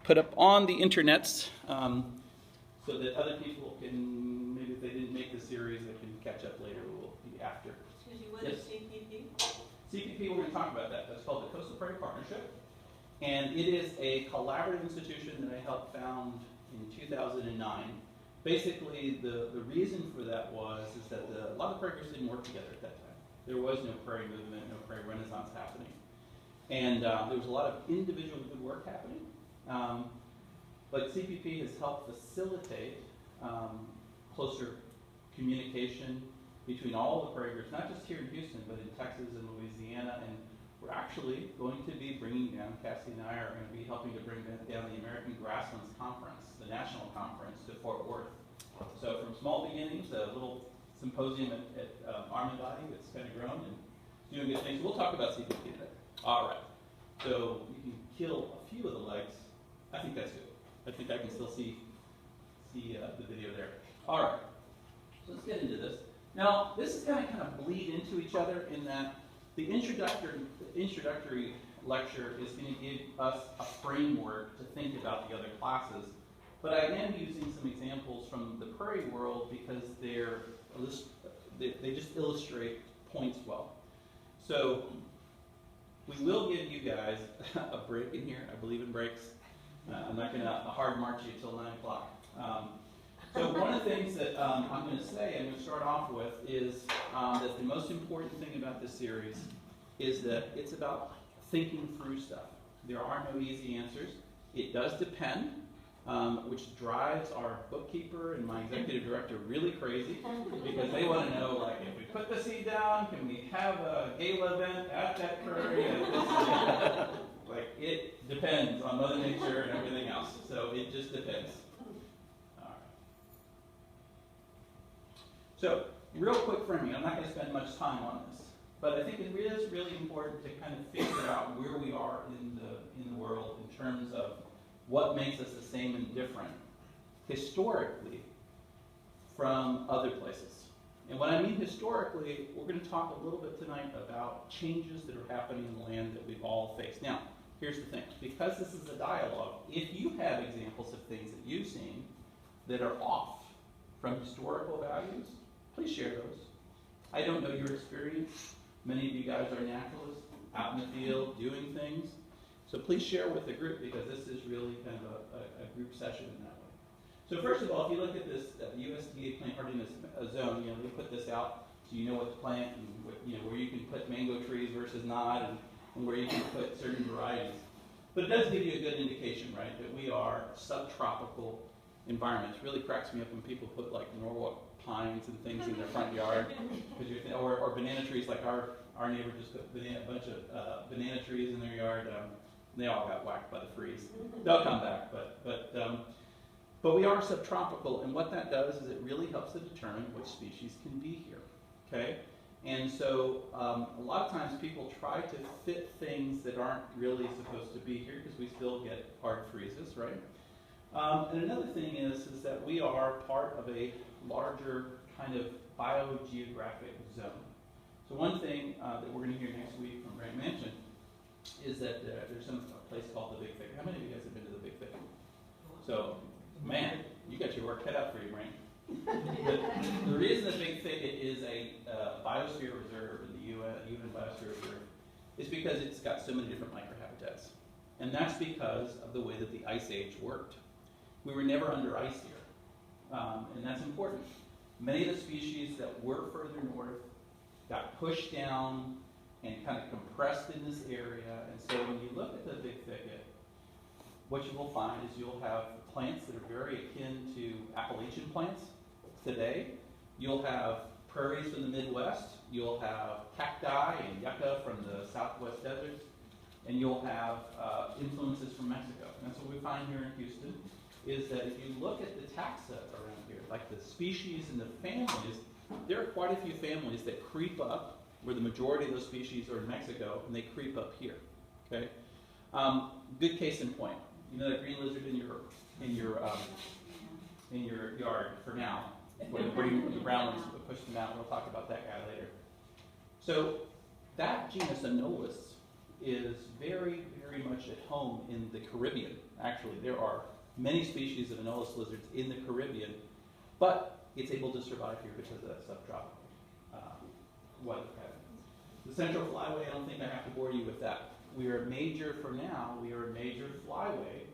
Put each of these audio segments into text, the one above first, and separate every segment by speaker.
Speaker 1: put up on the internets so that other people can, maybe if they didn't make the series, they can catch up later. We'll be after.
Speaker 2: Excuse me, what is CPP?
Speaker 1: CPP, we're going to talk about that. That's called the Coastal Prairie Partnership. And it is a collaborative institution that I helped found in 2009. Basically, the reason for that is that a lot of prairie groups didn't work together at that time. There was no prairie movement, no prairie renaissance happening. And there was a lot of individual good work happening. But CPP has helped facilitate closer communication between all the prairie groups, not just here in Houston, but in Texas and Louisiana. And we're actually going to be bringing down, Cassie and I are going to be helping to bring down the American Grasslands Conference, the national conference, to Fort Worth. So from small beginnings, a little symposium at Armandati that's kind of grown and doing good things. We'll talk about CPP today. All right. So you can kill a few of the legs. I think that's good. I think I can still see the video there. All right. So let's get into this. Now, this is going to kind of bleed into each other in that the introductory lecture is going to give us a framework to think about the other classes. But I am using some examples from the prairie world because they just illustrate points well. So we will give you guys a break in here. I believe in breaks. I'm not going to hard march you till 9 o'clock. So one of the things that I'm going to say, I'm going to start off with, is that the most important thing about this series is that it's about thinking through stuff. There are no easy answers. It does depend, which drives our bookkeeper and my executive director really crazy, because they want to know, like, if we put the seed down, can we have a gala event at that prairie? Like, it depends on Mother Nature and everything else. So it just depends. All right. So, real quick framing. I'm not going to spend much time on this, but I think it is really important to kind of figure out where we are in the world in terms of what makes us the same and different historically from other places. And what I mean historically, we're going to talk a little bit tonight about changes that are happening in the land that we've all faced. Now, here's the thing. Because this is a dialogue, if you have examples of things that you've seen that are off from historical values, please share those. I don't know your experience. Many of you guys are naturalists, out in the field, doing things. So please share with the group, because this is really kind of a group session in that way. So first of all, if you look at this USDA plant hardiness zone, they put this out so you know what to plant and what, where you can put mango trees versus not, and where you can put certain varieties. But it does give you a good indication, right, that we are subtropical environments. It really cracks me up when people put like Norwalk pines and things in their front yard, or banana trees. Like our neighbor just put a bunch of banana trees in their yard. They all got whacked by the freeze. They'll come back, but we are subtropical, and what that does is it really helps to determine which species can be here. Okay. And so a lot of times people try to fit things that aren't really supposed to be here because we still get hard freezes, right? And another thing is that we are part of a larger kind of biogeographic zone. So one thing that we're going to hear next week from Grant Mansion is that there's a place called the Big Thicket. How many of you guys have been to the Big Thicket? So, man, you got your work cut out for you, Brain. The reason the Big Thicket is a biosphere reserve in the UN Biosphere Reserve is because it's got so many different microhabitats. And that's because of the way that the Ice Age worked. We were never under ice here, and that's important. Many of the species that were further north got pushed down and kind of compressed in this area. And so when you look at the Big Thicket, what you will find is you'll have plants that are very akin to Appalachian plants today. You'll have prairies from the Midwest. You'll have cacti and yucca from the Southwest deserts. And you'll have influences from Mexico. And that's what we find here in Houston, is that if you look at the taxa around here, like the species and the families, there are quite a few families that creep up where the majority of those species are in Mexico, and they creep up here. Okay, good case in point. You know that green lizard in your yard for now, where the brown ones pushed them out. We'll talk about that guy later. So that genus Anolis is very, very much at home in the Caribbean. Actually, there are many species of Anolis lizards in the Caribbean, but it's able to survive here because of that subtropical weather pattern. The central flyway, I don't think I have to bore you with that. We are a major flyway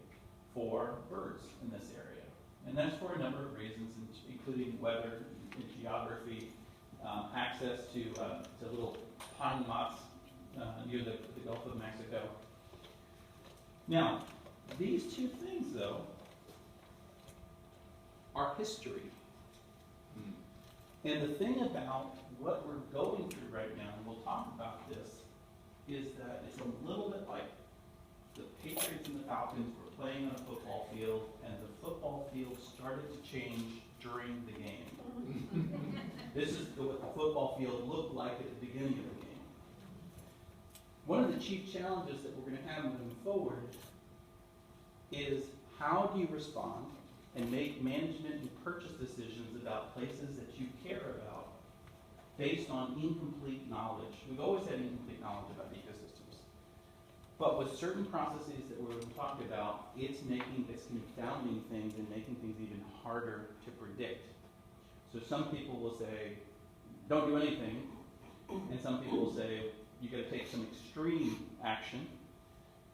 Speaker 1: for birds in this area. And that's for a number of reasons, including weather and geography, access to little pine mots near the Gulf of Mexico. Now, these two things, though, are history. And the thing about what we're going through right now, and we'll talk about this, is that it's a little bit like the Patriots and the Falcons were playing on a football field, and the football field started to change during the game. This is what the football field looked like at the beginning of the game. One of the chief challenges that we're going to have moving forward is how do you respond and make management and purchase decisions about places that you care about based on incomplete knowledge. We've always had incomplete knowledge about ecosystems. But with certain processes that we're going to talk about, it's confounding things and making things even harder to predict. So some people will say, don't do anything, and some people will say, you've got to take some extreme action.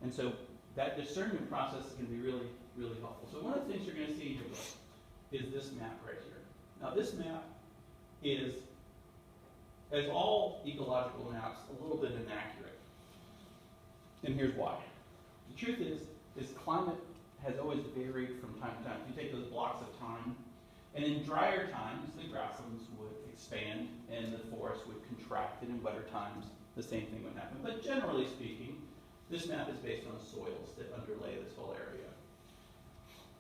Speaker 1: And so that discernment process can be really, really helpful. So one of the things you're going to see here is this map right here. Now this map is, as all ecological maps, a little bit inaccurate. And here's why. The truth is climate has always varied from time to time. If you take those blocks of time, and in drier times, the grasslands would expand and the forest would contract, and in wetter times, the same thing would happen. But generally speaking, this map is based on soils that underlay this whole area.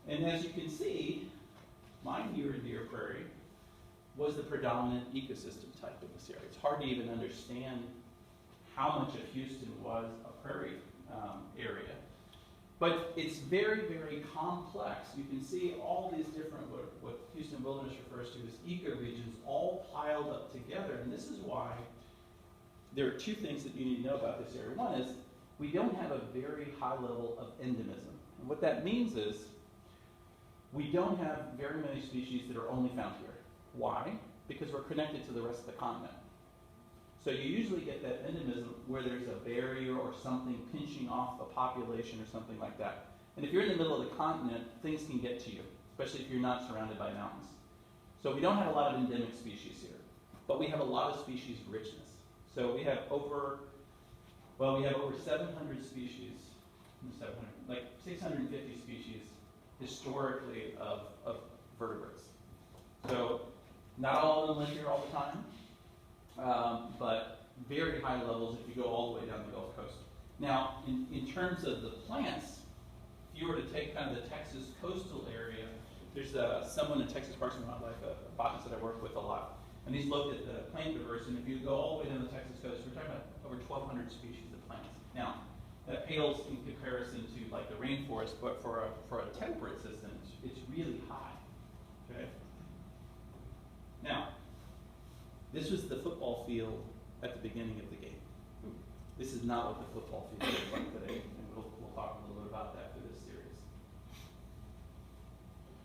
Speaker 1: And as you can see, my near and dear prairie was the predominant ecosystem type in this area. It's hard to even understand how much of Houston was a prairie area. But it's very, very complex. You can see all these different, what Houston Wilderness refers to as ecoregions, all piled up together. And this is why there are two things that you need to know about this area. One is we don't have a very high level of endemism. And what that means is we don't have very many species that are only found here. Why? Because we're connected to the rest of the continent. So you usually get that endemism where there's a barrier or something pinching off a population or something like that. And if you're in the middle of the continent, things can get to you, especially if you're not surrounded by mountains. So we don't have a lot of endemic species here, but we have a lot of species richness. So we have over 700 species, 650 species historically of vertebrates. So not all of them live here all the time. But very high levels if you go all the way down the Gulf Coast. Now, in terms of the plants, if you were to take kind of the Texas coastal area, there's someone in Texas Parks and Wildlife, a botanist that I work with a lot, and he's looked at the plant diversity, and if you go all the way down the Texas coast, we're talking about over 1,200 species of plants. Now, that pales in comparison to like the rainforest, but for a temperate system, it's really high. Okay. Now, this was the football field at the beginning of the game. This is not what the football field is like today, and we'll talk a little bit about that through this series.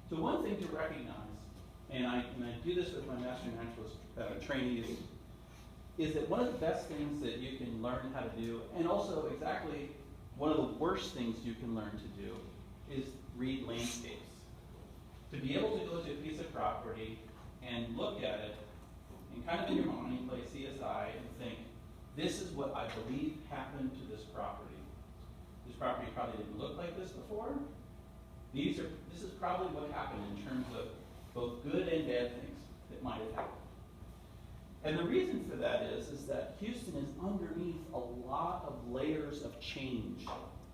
Speaker 1: So one thing to recognize, and I do this with my master naturalist trainees, is that one of the best things that you can learn how to do, and also exactly one of the worst things you can learn to do, is read landscapes. To be able to go to a piece of property and look at it, and kind of in your mind play CSI and think, this is what I believe happened to this property. This property probably didn't look like this before. This is probably what happened in terms of both good and bad things that might have happened. And the reason for that is that Houston is underneath a lot of layers of change.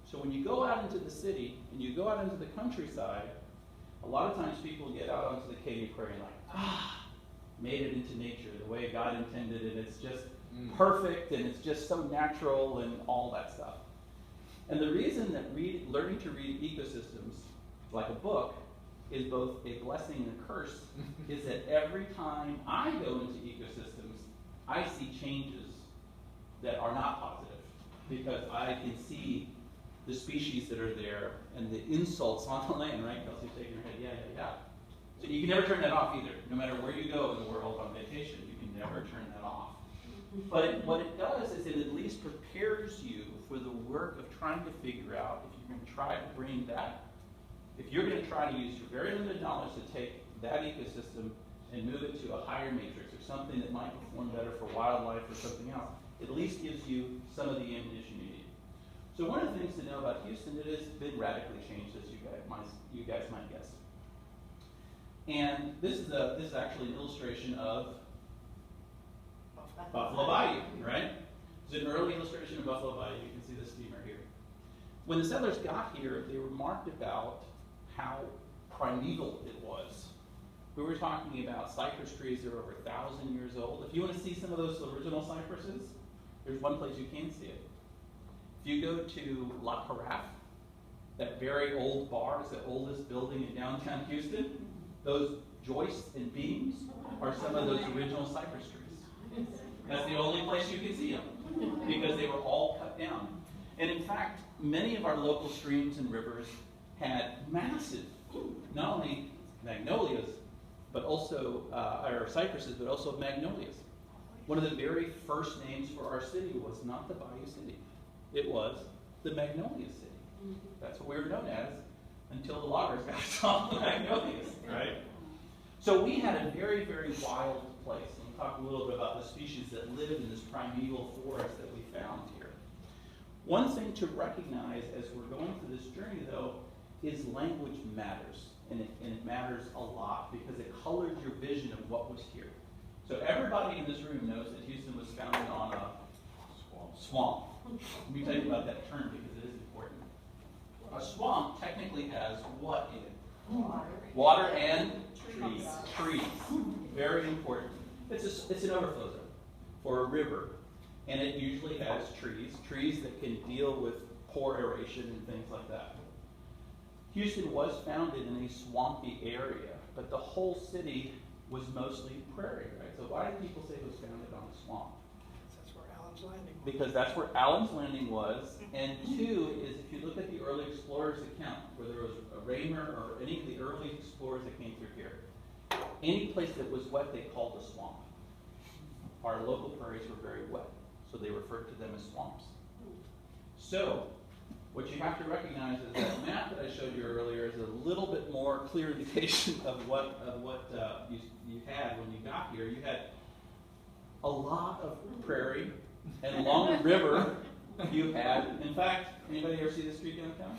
Speaker 1: So when you go out into the city and you go out into the countryside, a lot of times people get out onto the Katy Prairie like, made it into nature the way God intended, and it's just perfect, and it's just so natural, and all that stuff. And the reason that learning to read ecosystems, like a book, is both a blessing and a curse, is that every time I go into ecosystems, I see changes that are not positive. because I can see the species that are there and the insults on the land, right? Kelsey's shaking her head, yeah, yeah, yeah. So you can never turn that off either. No matter where you go in the world on vacation, you can never turn that off. But what it does is it at least prepares you for the work of trying to figure out if you're going to try to bring that, if you're going to try to use your very limited knowledge to take that ecosystem and move it to a higher matrix or something that might perform better for wildlife or something else, it at least gives you some of the ammunition you need. So one of the things to know about Houston, it has been radically changed, as you guys might guess. And this is actually an illustration of Buffalo Bayou, right? It's an early illustration of Buffalo Bayou. You can see the steamer here. When the settlers got here, they remarked about how primeval it was. We were talking about cypress trees that are over 1,000 years old. If you want to see some of those original cypresses, there's one place you can see it. If you go to La Carafe, that very old bar, it's the oldest building in downtown Houston, those joists and beams are some of those original cypress trees. That's the only place you can see them, because they were all cut down. And in fact, many of our local streams and rivers had massive, not only magnolias, but also, or cypresses, but also magnolias. One of the very first names for our city was not the Bayou City. It was the Magnolia City. That's what we were known as until the loggers got us off the magnolias, right? So we had a very, very wild place. And we'll talk a little bit about the species that live in this primeval forest that we found here. One thing to recognize as we're going through this journey, though, is language matters. And it matters a lot because it colored your vision of what was here. So everybody in this room knows that Houston was founded on a swamp. Let me tell you about that term because it is important. A swamp technically has what in it? Water and trees. Trees. Very important. It's an overflow zone for a river. And it usually has trees that can deal with poor aeration and things like that. Houston was founded in a swampy area, but the whole city was mostly prairie, right? So why do people say it was founded on a swamp?
Speaker 3: That's where Allen's Landing was.
Speaker 1: Because that's where Allen's Landing was. And two is if you look at the early explorers' account, where there was a Raymer or any of the early explorers that came through here, any place that was wet they called a swamp. Our local prairies were very wet, so they referred to them as swamps. So what you have to recognize is that map that I showed you earlier is a little bit more clear indication of what you had when you got here. You had a lot of prairie, and along the river you had, in fact, anybody ever see the street downtown?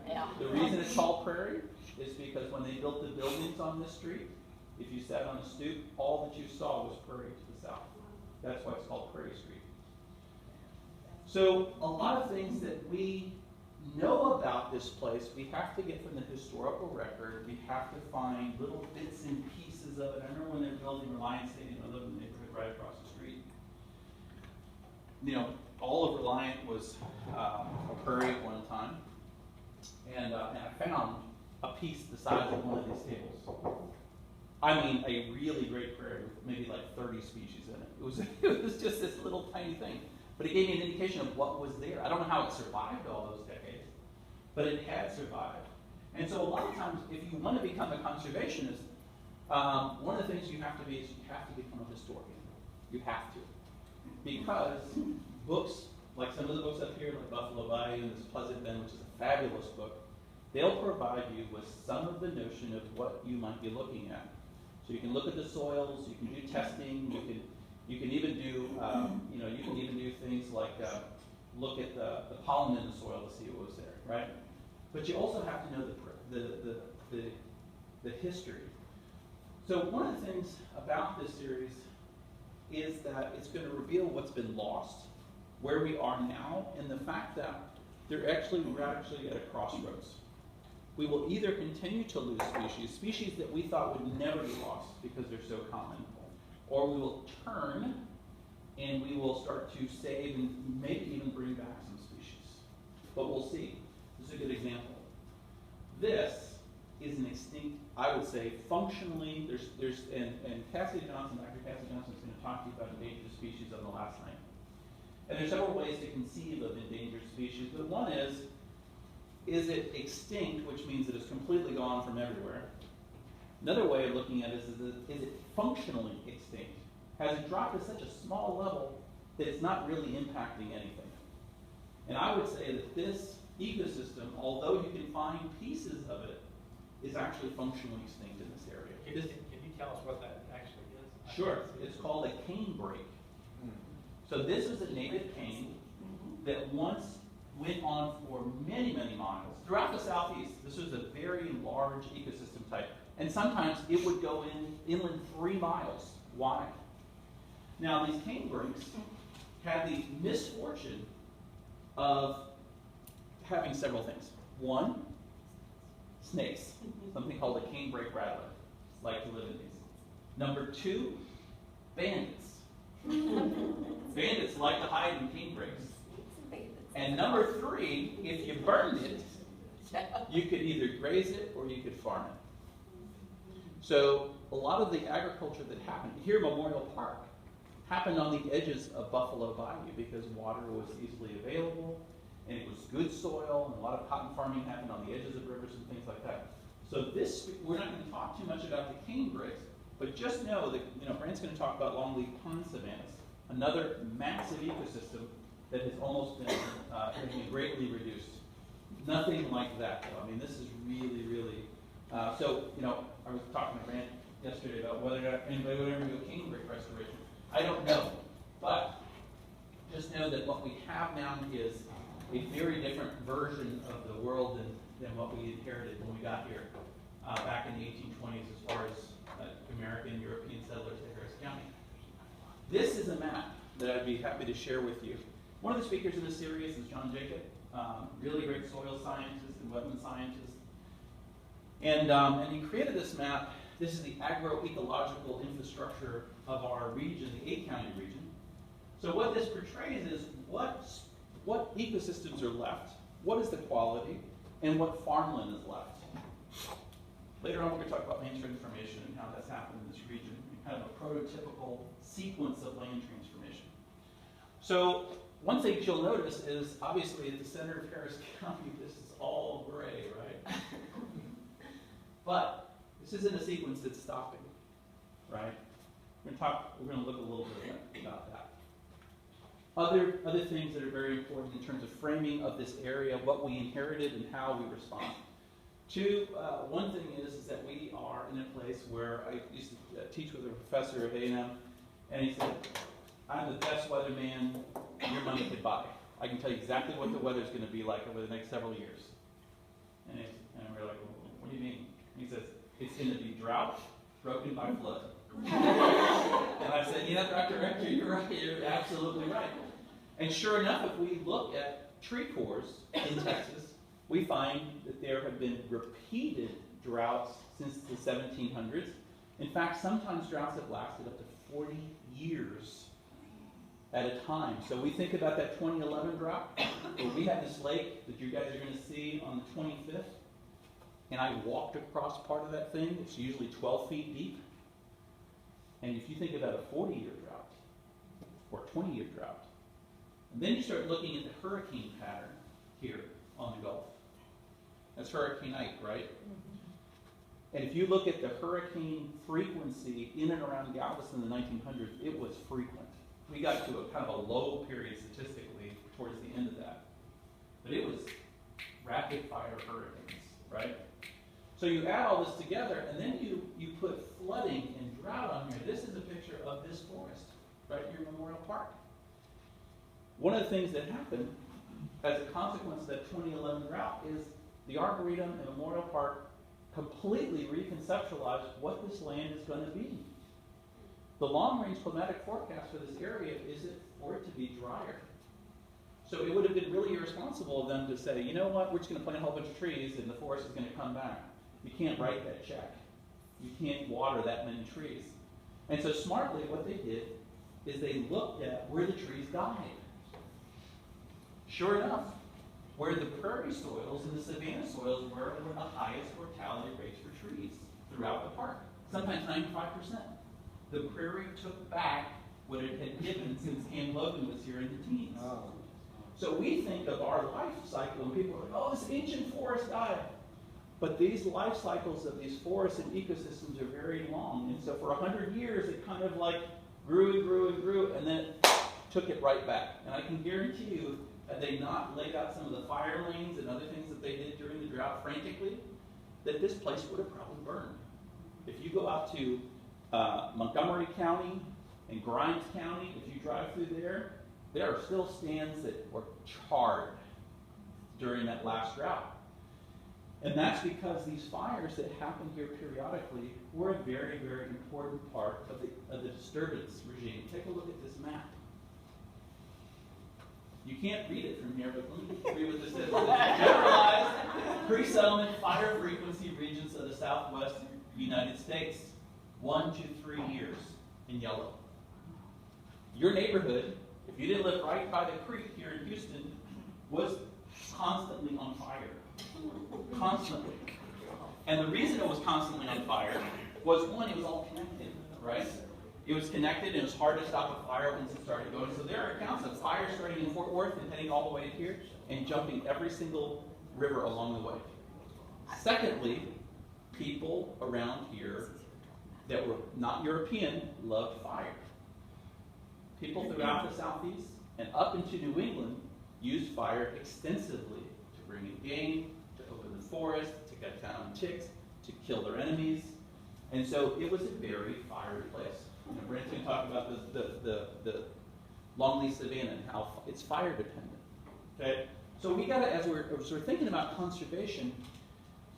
Speaker 3: Yeah.
Speaker 1: The reason it's called prairie is because when they built the buildings on this street, if you sat on a stoop, all that you saw was prairie to the south. That's why it's called Prairie Street. So a lot of things that we know about this place, we have to get from the historical record. We have to find little bits and pieces of it. I remember when they were building Reliance Stadium, I lived in the neighborhood right across the street. You know, all of Reliant was a prairie at one time. And I found a piece the size of one of these tables. I mean, a really great prairie with maybe like 30 species in it. It was just this little tiny thing. But it gave me an indication of what was there. I don't know how it survived all those decades, but it had survived. And so a lot of times, if you want to become a conservationist, one of the things you have to be is you have to become a historian. You have to. Because books, like some of the books up here, like Buffalo Bayou and this Pleasant Bend, which is a fabulous book, they'll provide you with some of the notion of what you might be looking at. So you can look at the soils, you can do testing, you can even do you can even do things like look at the pollen in the soil to see what was there, right? But you also have to know the history. So one of the things about this series is that it's going to reveal what's been lost, where we are now, and the fact that we're actually at a crossroads. We will either continue to lose species that we thought would never be lost because they're so common, or we will turn and we will start to save and maybe even bring back some species. But we'll see. This is a good example. This is an extinct, I would say, functionally, and Cassie Johnson, Dr. Cassie Johnson is going to talk to you about endangered species on the last night. And there's several ways to conceive of endangered species, but one is it extinct, which means that it's completely gone from everywhere? Another way of looking at it is it functionally extinct? Has it dropped to such a small level that it's not really impacting anything? And I would say that this ecosystem, although you can find pieces of it, is actually functionally extinct in this area.
Speaker 4: Can you tell us what that actually is?
Speaker 1: Sure, it's called a canebrake. So this is a native cane that once went on for many, many miles. Throughout the southeast, this was a very large ecosystem type. And sometimes it would go inland 3 miles wide. Now these canebrakes had the misfortune of having several things. One, snakes, something called a canebrake rattler, like to live in these. Number 2, bandits. Bandits like to hide in canebrakes. And number 3, if you burned it, you could either graze it or you could farm it. So a lot of the agriculture that happened here, Memorial Park, happened on the edges of Buffalo Bayou because water was easily available and it was good soil, and a lot of cotton farming happened on the edges of rivers and things like that. So this, we're not going to talk too much about the canebrakes, but just know that, Brant's going to talk about longleaf pond savannas, another massive ecosystem that has almost been greatly reduced. Nothing like that, though. I mean, this is really, really. So, I was talking to Brant yesterday about whether or not anybody would ever do a canebrake restoration. I don't know, but just know that what we have now is a very different version of the world than what we inherited when we got here back in the 1820s as far as American, European settlers to Harris County. This is a map that I'd be happy to share with you. One of the speakers in this series is John Jacob, really great soil scientist and wetland scientist. And he created this map. This is the agroecological infrastructure of our region, the 8-county region. So what this portrays is what ecosystems are left, what is the quality, and what farmland is left. Later on, we're going to talk about land transformation and how that's happened in this region, and kind of a prototypical sequence of land transformation. So one thing you'll notice is, obviously, at the center of Harris County, this is all gray, right? But this isn't a sequence that's stopping, right? We're going to look a little bit about that. Other things that are very important in terms of framing of this area, what we inherited and how we respond. One thing is that we are in a place where I used to teach with a professor of A&M, and he said, I'm the best weatherman your money could buy. I can tell you exactly what the weather's going to be like over the next several years. And we're like, well, what do you mean? And he says, it's going to be drought broken by flood. And I said, yeah, Dr. Rector, you're right. You're absolutely right. And sure enough, if we look at tree cores in Texas, we find that there have been repeated droughts since the 1700s. In fact, sometimes droughts have lasted up to 40 years at a time. So we think about that 2011 drought, where we have this lake that you guys are going to see on the 25th, and I walked across part of that thing. It's usually 12 feet deep. And if you think about a 40-year drought, or a 20-year drought, and then you start looking at the hurricane pattern here on the Gulf. That's Hurricane Ike, right? Mm-hmm. And if you look at the hurricane frequency in and around Galveston in the 1900s, it was frequent. We got to a kind of a low period statistically towards the end of that. But it was rapid fire hurricanes, right? So you add all this together, and then you put flooding and drought on here. This is a picture of this forest right here in Memorial Park. One of the things that happened as a consequence of that 2011 drought is the Arboretum and Memorial Park completely reconceptualized what this land is going to be. The long-range climatic forecast for this area is for it to be drier. So it would have been really irresponsible of them to say, you know what, we're just going to plant a whole bunch of trees and the forest is going to come back. You can't write that check. You can't water that many trees. And so smartly what they did is they looked at where the trees died. Sure enough, where the prairie soils and the savanna soils were the highest mortality rates for trees throughout the park, sometimes 95%. The prairie took back what it had given since Cam Logan was here in the teens. So we think of our life cycle, and people are like, oh, this ancient forest died. But these life cycles of these forests and ecosystems are very long. And so for 100 years, it kind of like grew and grew and grew, and then it took it right back. And I can guarantee you, had they not laid out some of the fire lanes and other things that they did during the drought frantically, that this place would have probably burned. If you go out to Montgomery County and Grimes County, if you drive through there are still stands that were charred during that last drought. And that's because these fires that happen here periodically were a very, very important part of the disturbance regime. Take a look at this map. You can't read it from here, but let me read what this says. Generalized pre-settlement fire frequency regions of the Southwest United States. 1 to 3 years in yellow. Your neighborhood, if you didn't live right by the creek here in Houston, was constantly on fire. Constantly. And the reason it was constantly on fire was, one, it was all connected, right? It was connected, and it was hard to stop a fire once it started going. So there are accounts of fire starting in Fort Worth and heading all the way to here and jumping every single river along the way. Secondly, people around here that were not European loved fire. People throughout the Southeast and up into New England used fire extensively to bring in game, to open the forest, to cut down ticks, to kill their enemies. And so it was a very fiery place. You know, Brent's going to talk about the Longleaf Savanna and how it's fire dependent. Okay? So we got to, as we're thinking about conservation,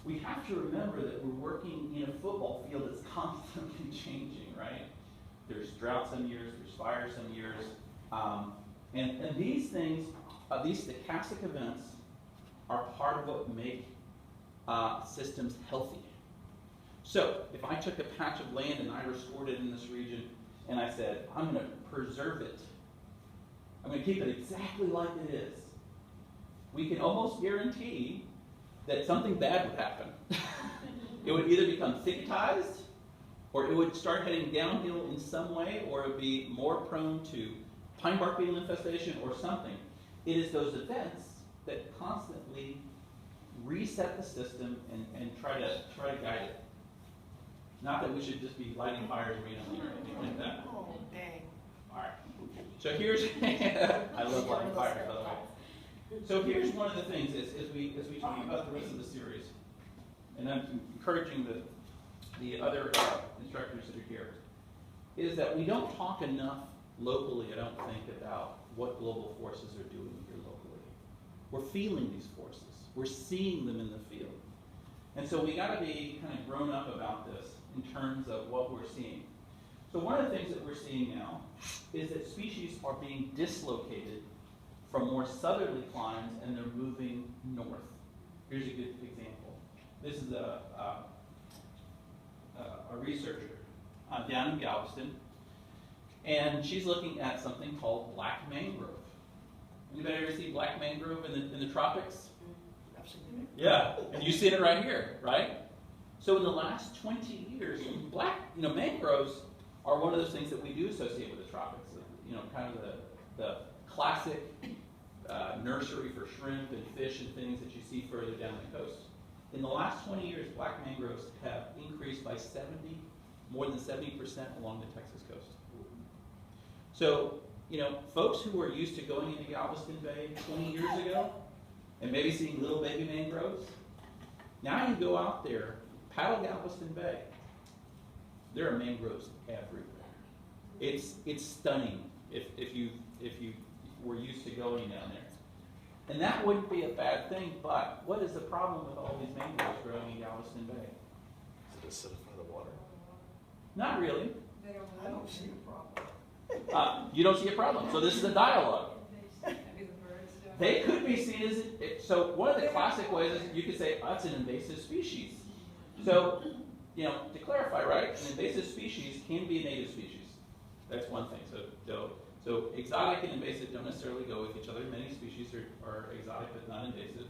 Speaker 1: we have to remember that we're working in a football field that's constantly changing, right? There's drought some years, there's fire some years. And these things, these stochastic events, are part of what make systems healthy. So if I took a patch of land and I restored it in this region, and I said, I'm going to preserve it, I'm going to keep it exactly like it is, we can almost guarantee that something bad would happen. It would either become thicketized, or it would start heading downhill in some way, or it would be more prone to pine bark beetle infestation or something. It is those events that constantly reset the system and try to guide it. Not that we should just be lighting fires randomly or anything like that.
Speaker 3: Oh, dang.
Speaker 1: All right. So here's, I love lighting fires, by the way. So here's one of the things as we talk about the rest of the series, and I'm encouraging the other instructors that are here, is that we don't talk enough locally, I don't think, about what global forces are doing here locally. We're feeling these forces. We're seeing them in the field. And so we got to be kind of grown up about this in terms of what we're seeing. So one of the things that we're seeing now is that species are being dislocated from more southerly climes, and they're moving north. Here's a good example. This is a researcher down in Galveston, and she's looking at something called black mangrove. Anybody ever see black mangrove in the tropics?
Speaker 3: I've seen it.
Speaker 1: Yeah, and you've seen it right here, right? So in the last 20 years, mangroves are one of those things that we do associate with the tropics. Kind of the classic nursery for shrimp and fish and things that you see further down the coast. In the last 20 years, black mangroves have increased by more than 70% along the Texas coast. So, folks who were used to going into Galveston Bay 20 years ago and maybe seeing little baby mangroves, now you go out there, paddle Galveston Bay, there are mangroves everywhere. It's stunning if you were used to going down there. And that wouldn't be a bad thing, but what is the problem with all these mangroves growing in Galveston Bay?
Speaker 5: Does it acidify the water?
Speaker 1: Not really.
Speaker 3: I don't see a problem.
Speaker 1: You don't see a problem. So this is a dialogue. They could be seen as, so one of the classic ways is you could say, that's an invasive species. So, to clarify, right, an invasive species can be a native species. That's one thing. So exotic and invasive don't necessarily go with each other. Many species are exotic but not invasive.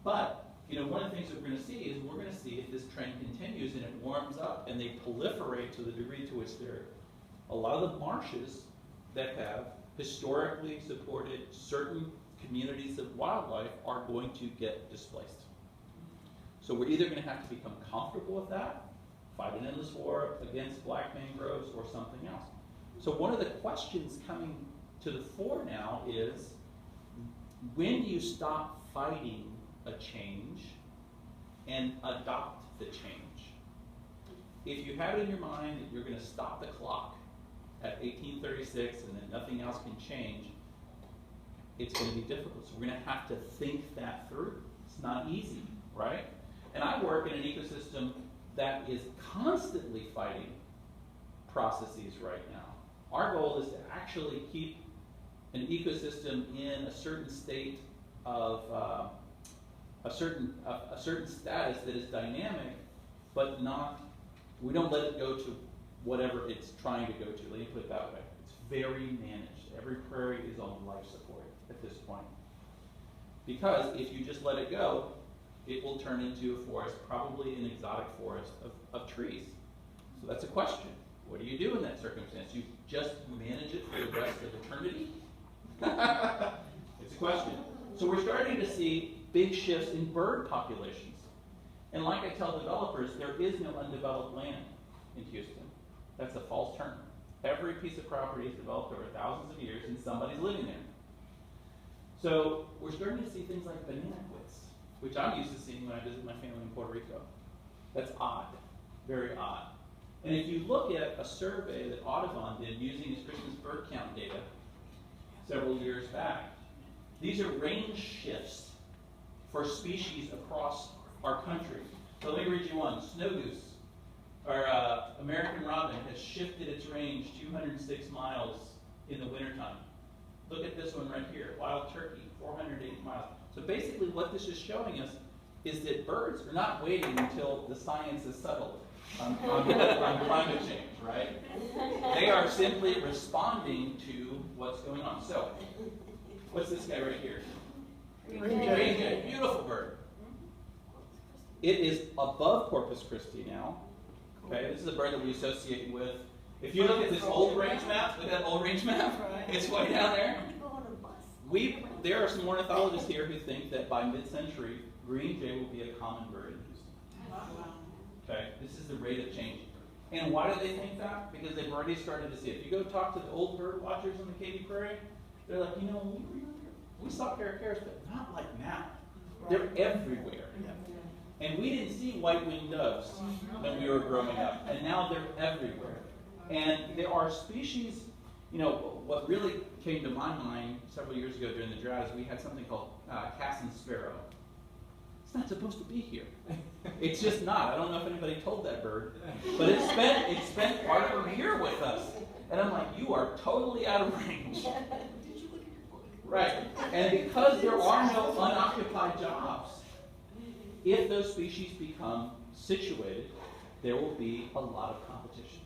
Speaker 1: But, one of the things that we're going to see is we're going to see if this trend continues and it warms up and they proliferate to the degree to which they're a lot of the marshes that have historically supported certain communities of wildlife are going to get displaced. So we're either going to have to become comfortable with that, fight an endless war against black mangroves, or something else. So one of the questions coming to the fore now is, when do you stop fighting a change and adopt the change? If you have it in your mind that you're going to stop the clock at 1836 and then nothing else can change, it's going to be difficult. So we're going to have to think that through. It's not easy, right? And I work in an ecosystem that is constantly fighting processes right now. Our goal is to actually keep an ecosystem in a certain state of a certain status that is dynamic, but not, we don't let it go to whatever it's trying to go to. Let me put it that way. It's very managed. Every prairie is on life support at this point. Because if you just let it go, it will turn into a forest, probably an exotic forest of trees. So that's a question. What do you do in that circumstance? You just manage it for the rest of eternity? It's a question. So we're starting to see big shifts in bird populations. And like I tell developers, there is no undeveloped land in Houston. That's a false term. Every piece of property is developed over thousands of years and somebody's living there. So we're starting to see things like banana quits, which I'm used to seeing when I visit my family in Puerto Rico. That's odd, very odd. And if you look at a survey that Audubon did using his Christmas bird count data several years back, these are range shifts for species across our country. So let me read you one. Snow goose, or American robin, has shifted its range 206 miles in the wintertime. Look at this one right here, wild turkey, 408 miles. So basically what this is showing us is that birds are not waiting until the science is settled on climate change, right? They are simply responding to what's going on. So, what's this guy right here? Green jay, beautiful bird. It is above Corpus Christi now. Okay, this is a bird that we associate with. If you look at this old range map, look at that old range map. It's way down there. There are some ornithologists here who think that by mid-century, green jay will be a common bird in Houston. Okay, this is the rate of change. And why do they think that? Because they've already started to see it. If you go talk to the old bird watchers on the Katy Prairie, they're like, you know, we saw caracaras, but not like now. They're everywhere. And we didn't see white-winged doves when we were growing up, and now they're everywhere. And there are species, you know, what really came to my mind several years ago during the drought is we had something called Cassin sparrow. It's not supposed to be here. It's just not. I don't know if anybody told that bird, but it spent part of a year with us. And I'm like, you are totally out of range. Right. And because there are no unoccupied jobs, if those species become situated, there will be a lot of competition.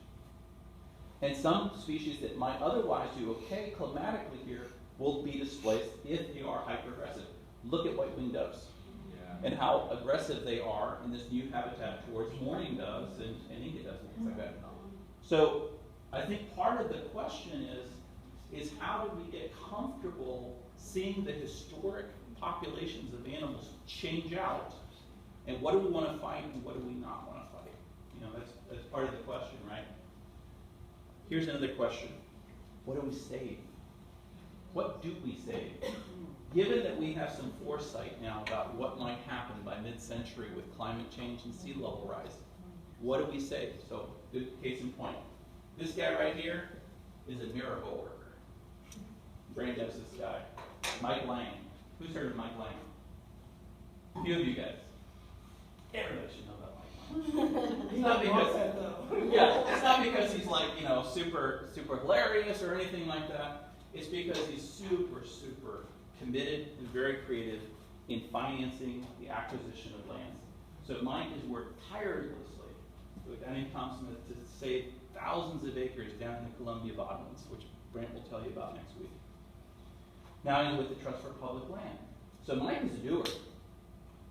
Speaker 1: And some species that might otherwise do okay climatically here will be displaced if they are hyper-aggressive. Look at white-winged doves and how aggressive they are in this new habitat towards mourning doves and inga doves and things like that. So I think part of the question is how do we get comfortable seeing the historic populations of animals change out, and what do we want to fight and what do we not want to fight? You know, that's part of the question, right? Here's another question. What do we save? What do we save? Given that we have some foresight now about what might happen by mid-century with climate change and sea level rise, what do we save? So, good case in point. This guy right here is a miracle worker. Brand knows this guy. Mike Lang. Who's heard of Mike Lang? A few of you guys. Everybody should know about Mike Lang. It's not because, it's not because he's like, you know, super hilarious or anything like that. It's because he's super committed and very creative in financing the acquisition of lands. So Mike has worked tirelessly with Annie Thompson to save thousands of acres down in the Columbia Bottomlands, which Brent will tell you about next week. Now he's with the Trust for Public Land. So Mike is a doer.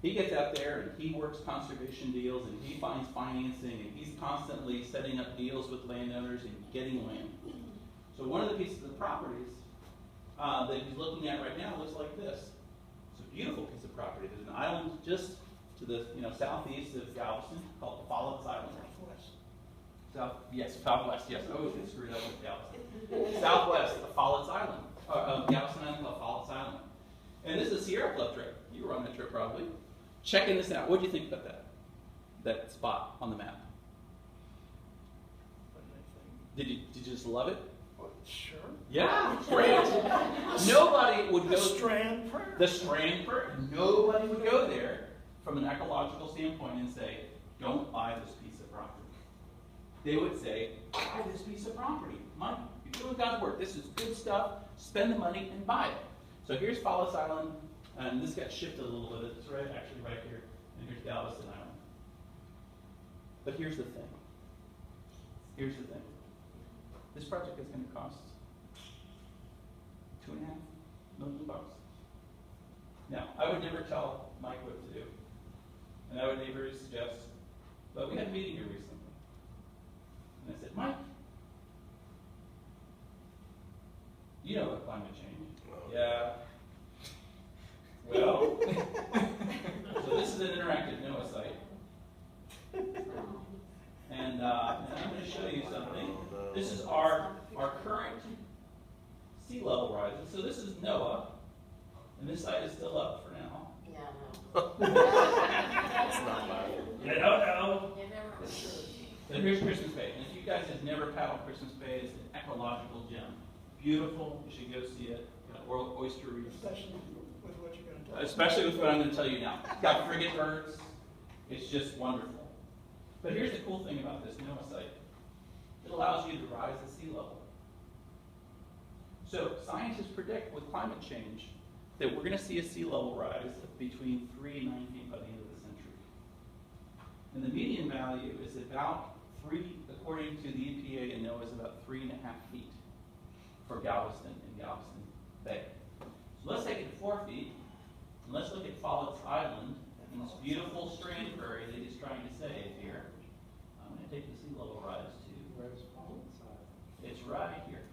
Speaker 1: He gets out there and he works conservation deals and he finds financing and he's constantly setting up deals with landowners and getting land. So one of the pieces of properties that he's looking at right now looks like this. It's a beautiful piece of property. There's an island just to the southeast of Galveston called the Follett's Island. Southwest, yes. I always get screwed up with Galveston. Southwest of Follett's Island, Galveston Island called Follett's Island. And this is a Sierra Club trip. You were on that trip probably. Checking this out. What do you think about that spot on the map?
Speaker 3: What do they think?
Speaker 1: Did you just love it?
Speaker 3: Well, sure.
Speaker 1: Yeah, great. Nobody would
Speaker 3: The
Speaker 1: go.
Speaker 3: Strand Prairie.
Speaker 1: The Strand Prairie. Nobody would go there from an ecological standpoint and say, "Don't buy this piece of property." They would say, "Buy this piece of property. Mike, you're doing God's work. This is good stuff. Spend the money and buy it." So here's Follett's Island, and this got shifted a little bit. It's actually right here, and here's Galveston Island. But here's the thing. Here's the thing. This project is going to cost $2.5 million. Now, I would never tell Mike what to do, and I would never suggest, but we had a meeting here recently, and I said, "Mike, you know about climate change." Yeah. Well, so this is an interactive NOAA site. And I'm going to show you something. This is our current sea level rises. So this is NOAA, and this site is still up for now.
Speaker 5: That's not bad.
Speaker 1: You don't know. So here's Christmas Bay. And if you guys have never paddled Christmas Bay, it's an ecological gem. Beautiful. You should go see it. Got oyster reefs.
Speaker 3: Especially with what you're going to tell us.
Speaker 1: Especially with what I'm going to tell you now. It's got frigate birds. It's just wonderful. But here's the cool thing about this NOAA site. It allows you to rise the sea level. So scientists predict with climate change that we're going to see a sea level rise of between 3 and 9 feet by the end of the century. And the median value is about 3, according to the EPA and NOAA, is about 3.5 feet for Galveston and Galveston Bay. So let's take it to 4 feet, and let's look at Follett's Island and this beautiful strand prairie that he's trying to save here. I'm going to take the sea level rise to,
Speaker 4: Where's Follett's Island?
Speaker 1: it's right here.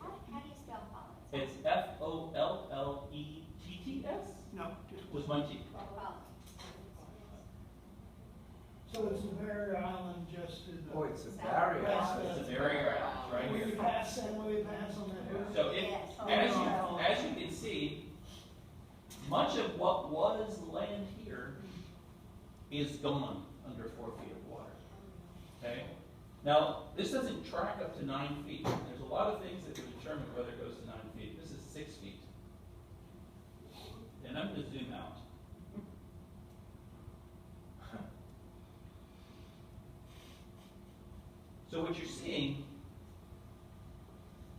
Speaker 6: How do you spell Follett's?
Speaker 1: It's Folletts.
Speaker 3: No, just
Speaker 1: With one T.
Speaker 3: so it's the barrier island just to the.
Speaker 7: Oh, it's a barrier.
Speaker 1: It's a barrier island, right
Speaker 3: When
Speaker 1: here.
Speaker 3: you pass, and when we pass on that.
Speaker 1: So as you can see, much of what was land here is gone under 4 feet of water. Okay? Now, this doesn't track up to 9 feet. There's a lot of things that would determine whether it goes to 9 feet. This is 6 feet. And I'm going to zoom out. So what you're seeing,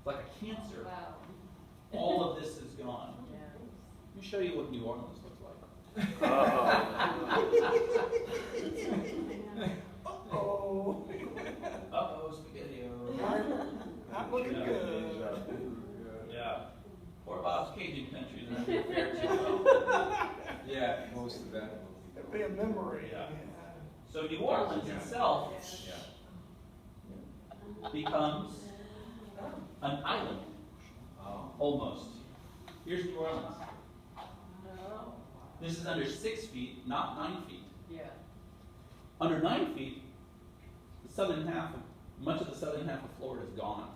Speaker 1: like a cancer, all of this is gone. Let me show you what New Orleans looks like.
Speaker 3: Oh,
Speaker 1: Uh-oh, spaghetti-o.
Speaker 3: not looking good.
Speaker 1: Yeah. Poor Bob's Cajun country is not doing fair too well.
Speaker 7: Yeah, most of that.
Speaker 3: It'd be a memory.
Speaker 1: Yeah. So New Orleans itself becomes an island, almost. Here's New Orleans. This is under 6 feet, not 9 feet. Under 9 feet, the southern half, much of the southern half of Florida is gone.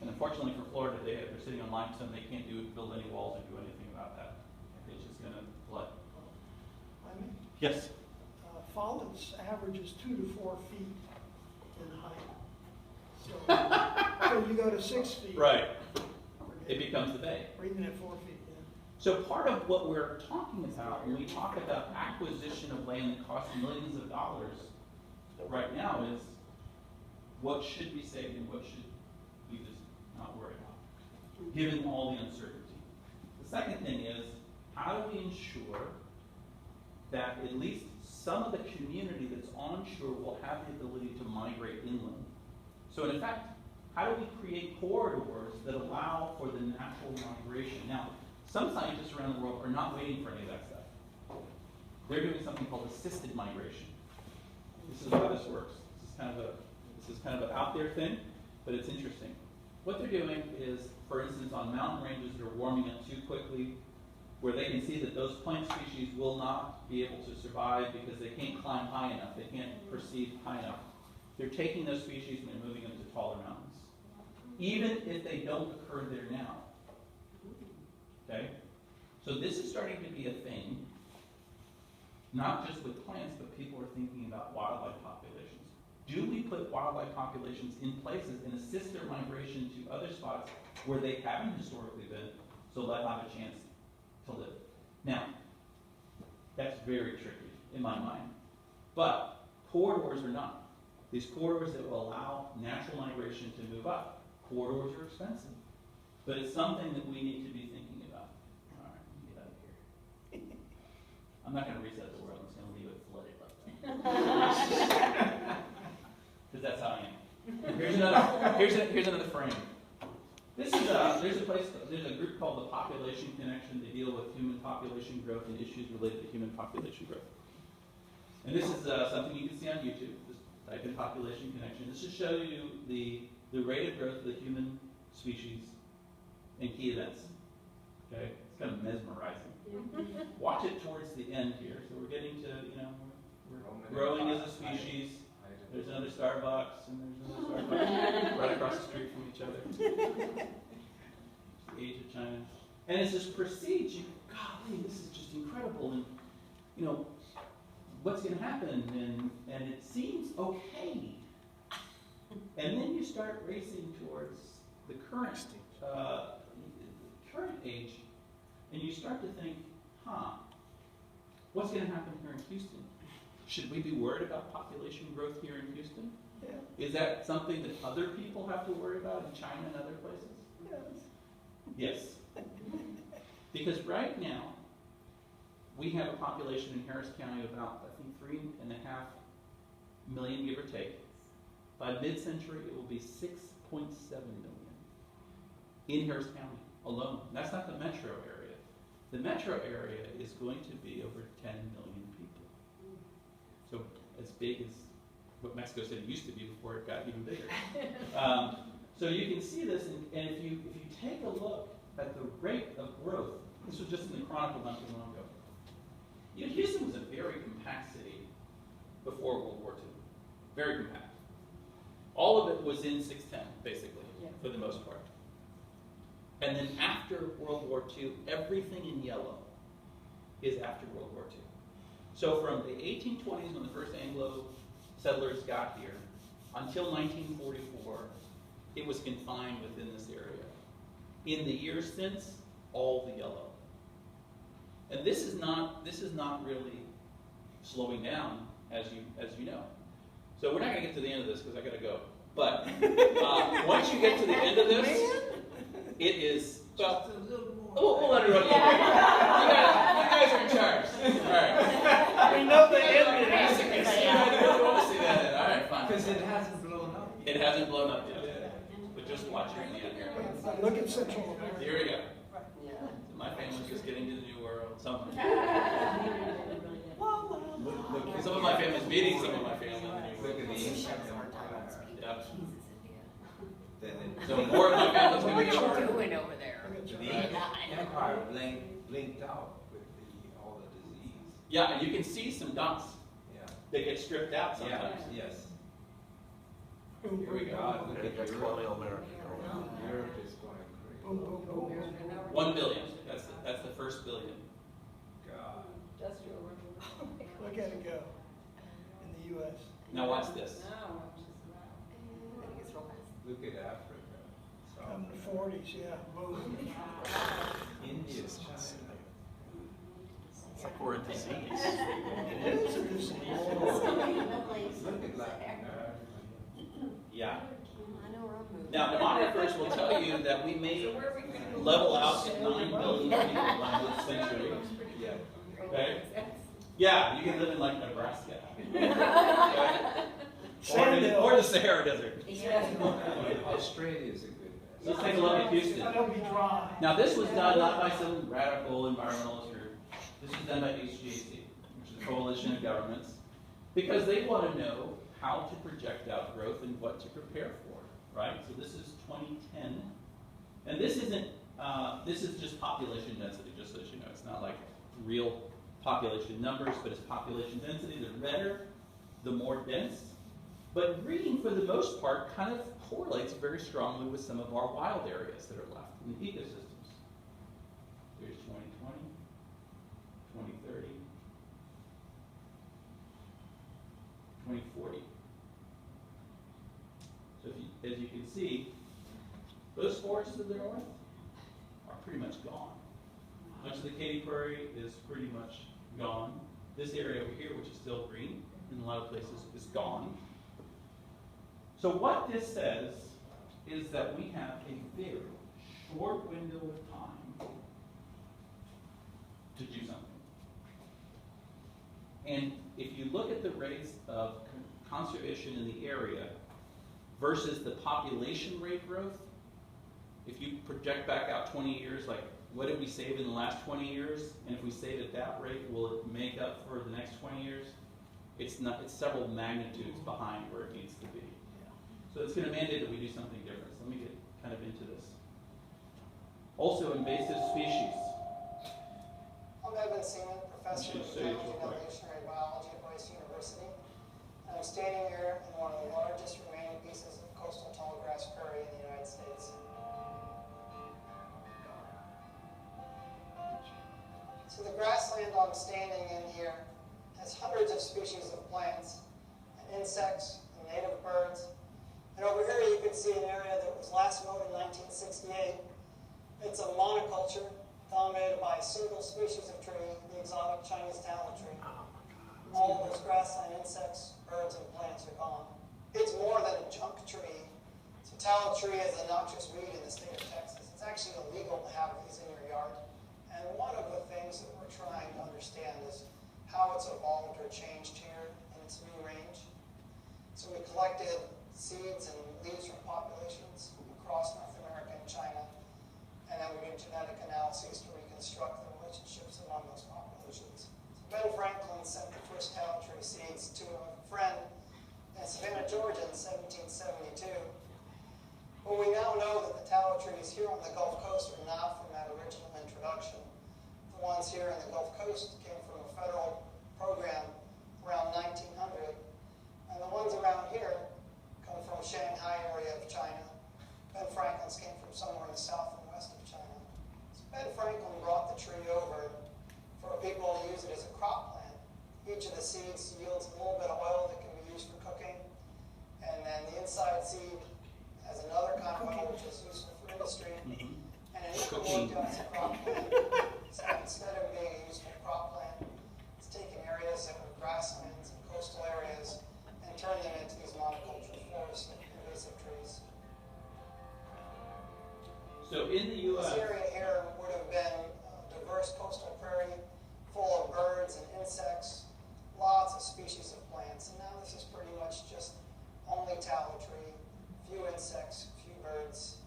Speaker 1: And unfortunately for Florida, they're sitting on limestone. They can't build any walls or do anything about that. It's just going to flood.
Speaker 3: I mean,
Speaker 1: Yes.
Speaker 3: Follett's averages 2 to 4 feet in height. So you go to 6 feet.
Speaker 1: Right. It becomes the bay.
Speaker 3: Or even at 4 feet, yeah.
Speaker 1: So part of what we're talking about when we talk about acquisition of land that costs millions of dollars right now is what should be saved and what should we just not worry about, given all the uncertainty. The second thing is, how do we ensure that at least some of the community that's onshore will have the ability to migrate inland? So in effect, how do we create corridors that allow for the natural migration? Now, some scientists around the world are not waiting for any of that stuff. they're doing something called assisted migration. This is how this works. This is kind of an out there thing, but it's interesting. What they're doing is, for instance, on mountain ranges that are warming up too quickly, where they can see that those plant species will not be able to survive because they can't climb high enough, they can't proceed high enough. They're taking those species and they're moving them to taller mountains, even if they don't occur there now. Okay? So this is starting to be a thing, not just with plants, but people are thinking about wildlife populations. Do we put wildlife populations in places and assist their migration to other spots where they haven't historically been, so they'll have a chance to live? Now, that's very tricky in my mind. But corridors are not. These corridors that will allow natural migration to move up. Corridors are expensive. But it's something that we need to be thinking about. All right, let me get out of here. I'm not going to reset the world. I'm just going to leave it flooded like that. Because that's how I am. Here's another frame. This is there's a group called the Population Connection. They deal with human population growth and issues related to human population growth. And this is something you can see on YouTube. Just type in Population Connection. This just shows you the rate of growth of the human species and key events. Okay, it's kind of mesmerizing. Watch it towards the end here. So we're getting to, we're growing as a species. There's another Starbucks, and there's another Starbucks right across the street from each other. The age of China. And as this proceeds, golly, this is just incredible. And, what's going to happen? And it seems okay. And then you start racing towards the current age, and you start to think, what's going to happen here in Houston? Should we be worried about population growth here in Houston?
Speaker 3: Yeah.
Speaker 1: Is that something that other people have to worry about in China and other places?
Speaker 3: Yes.
Speaker 1: Yes. Because right now, we have a population in Harris County of about, I think, 3.5 million, give or take. By mid-century, it will be 6.7 million in Harris County alone. That's not the metro area. The metro area is going to be over 10 million people. So as big as what Mexico City used to be before it got even bigger. So you can see this, and if you take a look at the rate of growth, this was just in the Chronicle not too long ago. Houston was a very compact city before World War II. Very compact. All of it was in 610, basically, for the most part. And then after World War II, everything in yellow is after World War II. So from the 1820s, when the first Anglo settlers got here, until 1944, it was confined within this area. In the years since, all the yellow. And this is not really slowing down, as you know. So we're not going to get to the end of this because I got to go. But once you get to the end of this, it is. Well, we'll let it run. You guys are in charge. All right.
Speaker 3: We know the end.
Speaker 1: You want to see that? All right, fine.
Speaker 7: Because it hasn't blown up.
Speaker 1: It hasn't blown up yet. But just watch it in the end here.
Speaker 3: Look at Central America.
Speaker 1: Here we go. My family's just getting to the new world. Some of my family's meeting some of my family.
Speaker 7: Look at the Incas Empire.
Speaker 1: Yep.
Speaker 7: Then
Speaker 1: So more of my family's going to be
Speaker 8: What
Speaker 1: over.
Speaker 8: are you doing over there?
Speaker 7: the Empire blinked out with all the disease.
Speaker 1: Yeah, and you can see some dots
Speaker 7: Yeah.
Speaker 1: that get stripped out sometimes.
Speaker 7: Yes.
Speaker 1: Here we go.
Speaker 7: God, look at
Speaker 5: That's
Speaker 7: Europe.
Speaker 5: colonial America.
Speaker 7: Europe is going
Speaker 3: Boom,
Speaker 7: crazy.
Speaker 3: boom, boom.
Speaker 1: 1 billion. That's the first billion.
Speaker 7: God.
Speaker 3: Look at it go in the U.S.
Speaker 1: Now watch this.
Speaker 7: Look at Africa.
Speaker 3: Come the 40s, yeah, boom.
Speaker 7: India, China.
Speaker 5: It's like we're a disease.
Speaker 3: It is a disease.
Speaker 7: Look at Latin America.
Speaker 1: Yeah.
Speaker 8: I know where I'm moving.
Speaker 1: Now, demographers will tell you that we may level out at 9 billion people by this century.
Speaker 7: Yeah.
Speaker 1: Okay? Yeah, you can live in like Nebraska. Okay? Or the Sahara Desert.
Speaker 7: Australia is a good bet.
Speaker 1: Let's take a look at Houston.
Speaker 3: That'll be dry.
Speaker 1: Now, this was done not by some radical environmentalist group. This was done by HGAC, which is coalition of governments, because they want to know how to project out growth and what to prepare for, right? So this is 2010, and this isn't, this is just population density, just so you know. It's not like real population numbers, but it's population density. The redder, the more dense. But green, for the most part, kind of correlates very strongly with some of our wild areas that are left in the ecosystems. Here's 2020, 2030, 2040. So if you, as you can see, those forests to the north are pretty much gone. Much of the Katy Prairie is pretty much gone. This area over here, which is still green in a lot of places, is gone. So what this says is that we have a very short window of time to do something. And if you look at the rates of conservation in the area versus the population rate growth, if you project back out 20 years, like what did we save in the last 20 years? And if we save at that rate, will it make up for the next 20 years? It's not, it's several magnitudes behind where it needs to be. So it's going to mandate that we do something different. So let me get kind of into this. Also, invasive species.
Speaker 9: I'm Evan Seaman, professor of
Speaker 1: Say it
Speaker 9: geology
Speaker 1: real
Speaker 9: and
Speaker 1: quick.
Speaker 9: evolutionary biology at Rice University. And I'm standing here in one of the largest remaining pieces of coastal tall grass prairie in the United States. So the grassland I'm standing in here has hundreds of species of plants and insects and native birds. And over here you can see an area that was last mowed in 1968. It's a monoculture dominated by a single species of tree, the exotic Chinese tallow tree. All of those grassland insects, birds, and plants are gone. It's more than a junk tree. So tallow tree is a noxious weed in the state of Texas. It's actually illegal to have these in your yard. And one of the things that we're trying to understand is how it's evolved or changed here in its new range. So we collected seeds and leaves from populations across North America and China, and then we did genetic analyses to reconstruct the relationships among those populations. So Ben Franklin sent the first tallow tree seeds to a friend in Savannah, Georgia in 1772. But we now know that the tallow trees here on the Gulf Coast are not from that original introduction. The ones here in the Gulf Coast came from a federal program around 1900, and the ones around here come from Shanghai area of China. Ben Franklin's came from somewhere in the south and west of China. So Ben Franklin brought the tree over for people to use it as a crop plant. Each of the seeds yields a little bit of oil that can be used for cooking, and then the inside seed has another kind of oil which is useful for industry, and it never worked out as a crop plant. So instead of being a useful crop plant, it's taking areas that were grasslands and coastal areas and turning them into these monoculture forests and invasive trees.
Speaker 1: So in the U.S.,
Speaker 9: This area here would have been a diverse coastal prairie full of birds and insects, lots of species of plants, and now this is pretty much just only tallow tree, few insects, few birds,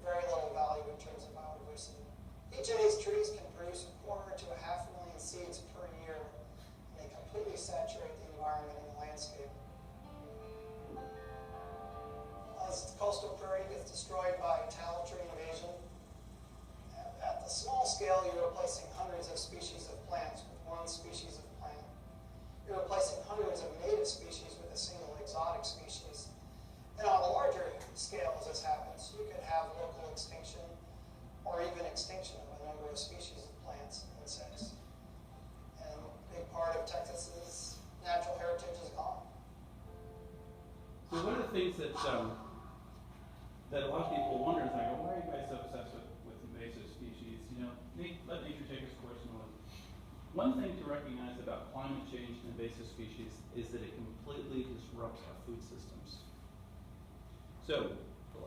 Speaker 9: very little value in terms of biodiversity. Each of these trees can produce 1/4 to 500,000 seeds per year, and they completely saturate the environment and the landscape. As the coastal prairie gets destroyed by tallow tree invasion, at the small scale you're replacing hundreds of species of plants with one species of plant. You're replacing hundreds of native species with a single exotic species. And on a larger scale as this happens, you could have local extinction or even extinction of a number of species of plants and insects. And a big part of Texas's natural heritage is gone.
Speaker 1: so one of the things that that a lot of people wonder is like, well, why are you guys so obsessed with invasive species? You know, let nature take its course and all. One thing to recognize about climate change and invasive species is that it completely disrupts our food systems. So,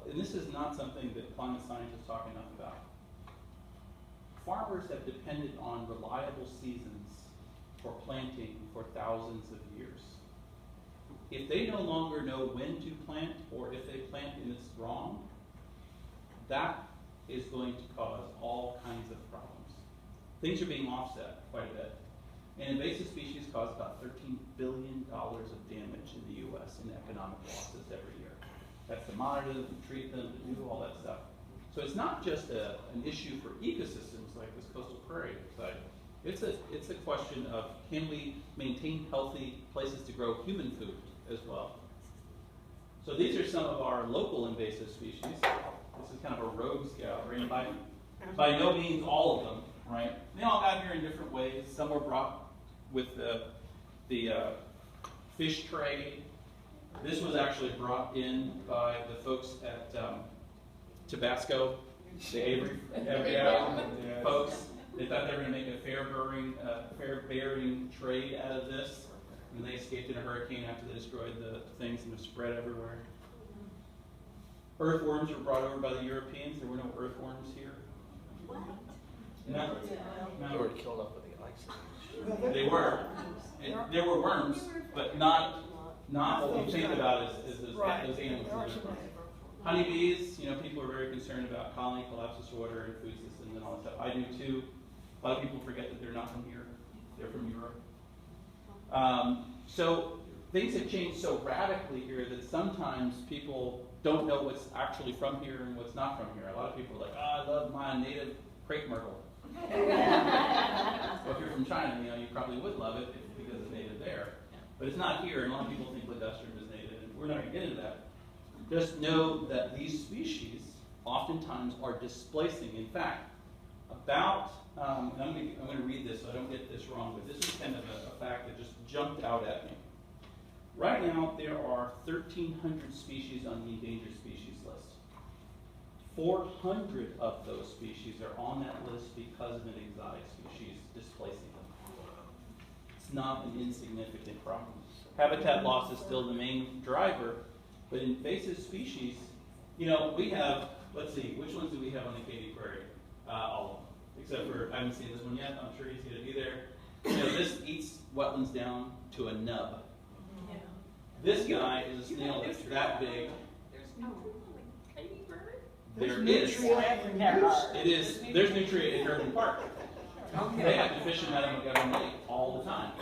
Speaker 1: and this is not something that climate scientists talk enough about. Farmers have depended on reliable seasons for planting for thousands of years. If they no longer know when to plant, or if they plant and it's wrong, that is going to cause all kinds of problems. Things are being offset quite a bit. And invasive species cause about $13 billion of damage in the U.S. in economic losses every year. That's to monitor them, to treat them, to do all that stuff. So it's not just an issue for ecosystems like this coastal prairie site. It's a question of, can we maintain healthy places to grow human food as well? So these are some of our local invasive species. This is kind of a rogue gallery, and by no means all of them, right? They all got here in different ways. Some were brought with the fish trade. This was actually brought in by the folks at Tabasco, the Avery folks. They thought they were going to make a fair-bearing trade out of this, and they escaped in a hurricane after they destroyed the things and they're spread everywhere. Earthworms were brought over by the Europeans. There were no earthworms here.
Speaker 2: What?
Speaker 1: No.
Speaker 5: They were killed off with the ice age.
Speaker 1: They were. There were worms, but not what we think about as those animals. Honeybees, people are very concerned about colony collapse disorder and food systems and all that stuff. I do too. A lot of people forget that they're not from here. They're from Europe. So things have changed so radically here that sometimes people don't know what's actually from here and what's not from here. A lot of people are like, I love my native crepe myrtle. Well, if you're from China, you probably would love it because it's native there. But it's not here, and a lot of people think ligustrum is native, and we're not going to get into that. Just know that these species oftentimes are displacing. In fact, about, and I'm going to read this so I don't get this wrong, but this is kind of a fact that just jumped out at me. Right now, there are 1,300 species on the endangered species list. 400 of those species are on that list because of an exotic species displacing them. It's not an insignificant problem. Habitat loss is still the main driver, but invasive species, we have, let's see, which ones do we have on the Katy Prairie? All of them, except for, I haven't seen this one yet, I'm sure he's going to be there. This eats wetlands down to a nub.
Speaker 2: Yeah.
Speaker 1: This guy is a snail that's that big.
Speaker 2: There's no Katy bird.
Speaker 1: There
Speaker 3: There's
Speaker 1: is.
Speaker 3: nutrient.
Speaker 1: It is. There's nutrient in Irving Park. They have to fish in Madame Montgomery Lake all the time.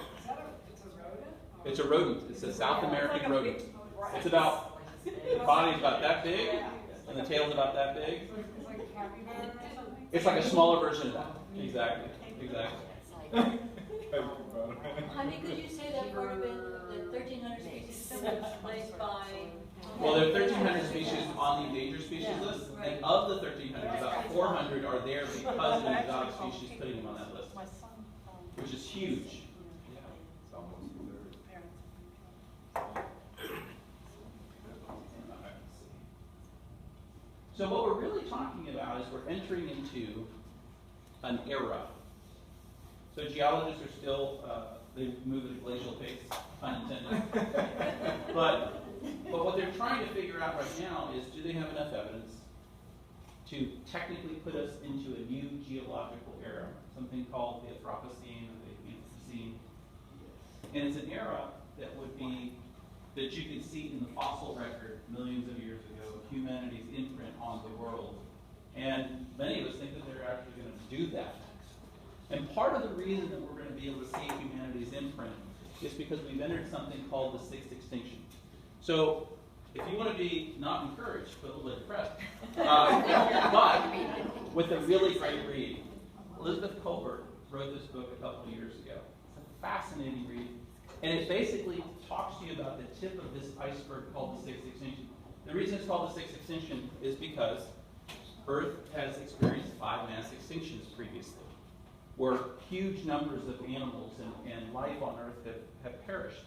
Speaker 1: It's a rodent. It's a South American rodent. It's about, the body's about that big, and the tail's about that big. It's like a smaller version of that. Exactly.
Speaker 10: Honey, could you say that part of it, the 1,300 species displaced by?
Speaker 1: Well, there are 1,300 species on the endangered species list, and of the 1,300, about 400 are there because of an exotic species putting them on that list, which is huge. So what we're really talking about is we're entering into an era. So geologists are still, they move at a glacial pace, pun intended. But what they're trying to figure out right now is, do they have enough evidence to technically put us into a new geological era, something called the Anthropocene or the Anthropocene. And it's an era that would be, that you could see in the fossil record millions of years ago, humanity's imprint on the world. And many of us think that they're actually going to do that. And part of the reason that we're going to be able to see humanity's imprint is because we've entered something called the sixth extinction. So, if you want to be not encouraged, but a little bit depressed, but with a really great read, Elizabeth Colbert wrote this book a couple of years ago. It's a fascinating read. And it basically talks to you about the tip of this iceberg called the sixth extinction. The reason it's called the sixth extinction is because Earth has experienced 5 mass extinctions previously, where huge numbers of animals and life on Earth have perished.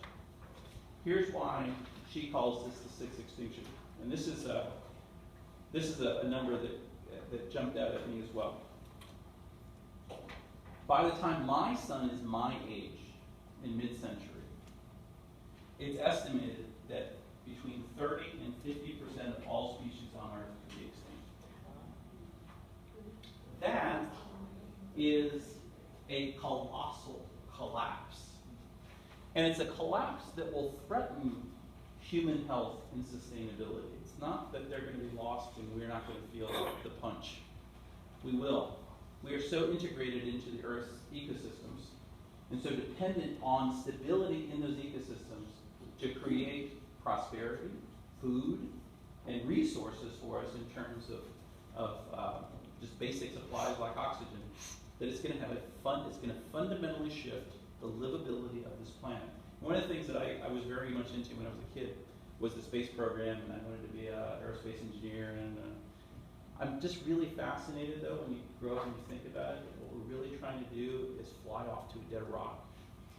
Speaker 1: Here's why she calls this the sixth extinction. And this is a number that jumped out at me as well. By the time my son is my age, in mid-century, it's estimated that between 30 and 50% of all species on Earth could be extinct. That is a colossal collapse. And it's a collapse that will threaten human health and sustainability. It's not that they're going to be lost and we're not going to feel the punch. We will. We are so integrated into the Earth's ecosystems And so dependent on stability in those ecosystems to create prosperity, food, and resources for us in terms of just basic supplies like oxygen, that it's going to have it's going to fundamentally shift the livability of this planet. One of the things that I was very much into when I was a kid was the space program, and I wanted to be an aerospace engineer. And I'm just really fascinated, though, when you grow up and you think about it, what we're really trying to do is fly off to a dead rock.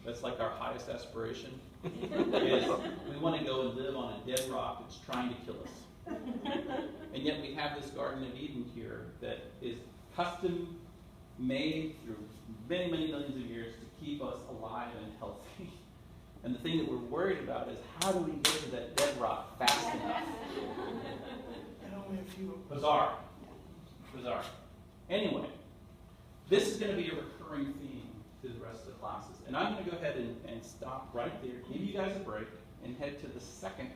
Speaker 1: That's like our highest aspiration. Is we want to go and live on a dead rock that's trying to kill us. And yet we have this Garden of Eden here that is custom made through many, many millions of years to keep us alive and healthy. And the thing that we're worried about is how do we get to that dead rock fast enough?
Speaker 3: And only a few.
Speaker 1: Bizarre. Bizarre. Anyway, this is going to be a recurring theme through the rest of the classes. And I'm going to go ahead and stop right there, give you guys a break, and head to the second.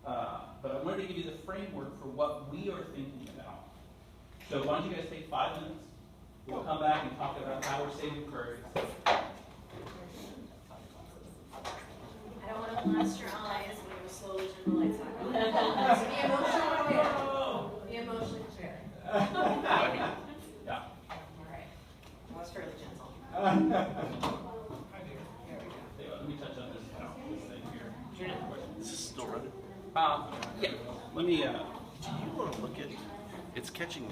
Speaker 1: But I wanted to give you the framework for what we are thinking about. So why don't you guys take 5 minutes? We'll come back and talk about how we're saving prairies.
Speaker 2: I don't want to blast your eyes when you slowly turn the lights on. So be emotionally prepared. Be emotionally prepared.
Speaker 1: Yeah.
Speaker 2: All right. I was fairly gentle.
Speaker 1: Let me touch on this thing here.
Speaker 5: Is this still running?
Speaker 1: Yeah. Let me.
Speaker 5: Do you want to look at? It's catching